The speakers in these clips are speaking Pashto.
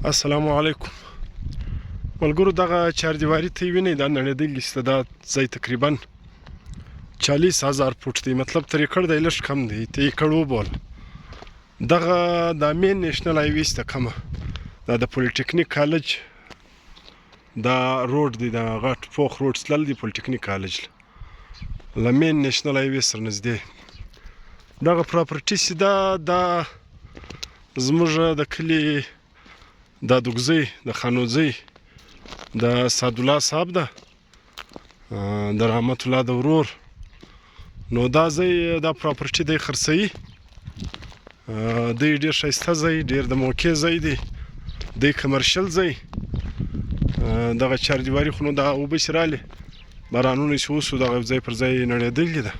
السلام علیکم ملګرو. دغه چهاردیواري ته وینئ دا نړېدلې سته. دا ځای تقریبا 40,000 فوټ دی، مطلب تر ایکړ دی لږ کم دی، ته ایکړ وبول. دغه دا مین نیشنل هایوې سته کمه، دا د پولیټیکنیک کالج دا روډ دی، دا غټ پوخ روډ تلل دی پولیټیکنیک کالج له مین نیشنل هایوې سره نږدې. دغه پراپرټي چې دا زموږ د کلي دا دوګزۍ د خانوزۍ د سعدالله صاحب ده، د رحمت الله د ورور. نو دا ځای دا پراپرټي دی خرڅوي. دی ډېر ښایسته ځای، ډېر د موقع ځای دی، دی کمرشل ځای. دغه چهاردیواري خو نو دا اوبه چې رالې بارانونه چې وسو دغه ځای پر ځای نړېدلې ده.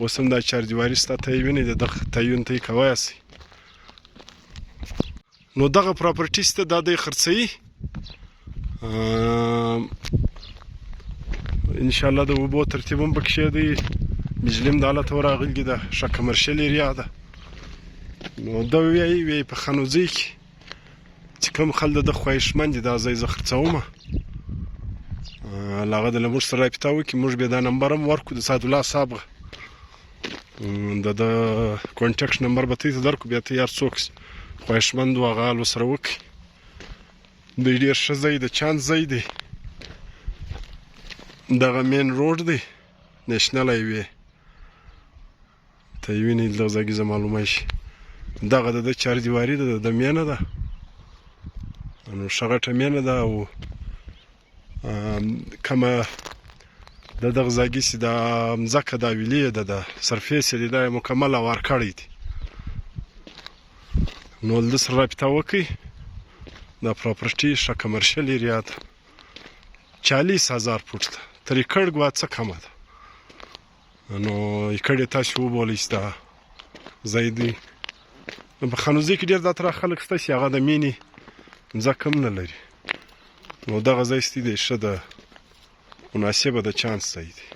اوس هم دا چهاردیواري ستا ته یې وینئ، د دغه تعین ته یې کولی شئ. نو دغه پراپرټي سته، دا دی خرڅوي. انشاءالله د اوبو ترتیب هم پکښې دی، بجلي هم د هلته ورغلې ده، ښه کمرشل ایریا ده. نو ده وایي په خانوزۍ کې چې کوم خلک د ده خواهشمند دي دا ځای زه خرڅومه، له هغه د له موږ سره رابطه وکړي. موږ بیا دا نمبر هم ورکړو د سعدالله صاحب، د کونټکټ نمبر به ته درکړو، بیا ته یار څوک خواهشمند و هغه حال ورسره وکړي. دی ډېر ښه ځای د چانس ځای دی. دغه مین روډ دی نیشنل هایوې ته یې وینئ، دغه ځای کې زه معلومی شي. دغه د ده چهاردیواري ده، د مینه ده، نو ښه غټه مینه ده. او کومه د دغه ځایګي چې دا مځکه دا ویلې ده، د سرفیس یې دی، دا یې مکمل هوار کړی دی. نو له ده سره رابطه وکړئ. دا پراپرټي ښه کمرشل ایریا ده، 40,000 فوټ ده، تر ایکړ ګوا څه کمه ده. نو ایکړ یې تاسې وبولئ چې دا ځای دی. نو په خانوزۍ کې ډېر دا تره خلک شته چې هغه د مینې مځکه هم نه لري. نو دغه ځای چې دی ښه د مناسبه د چانس ځای دی.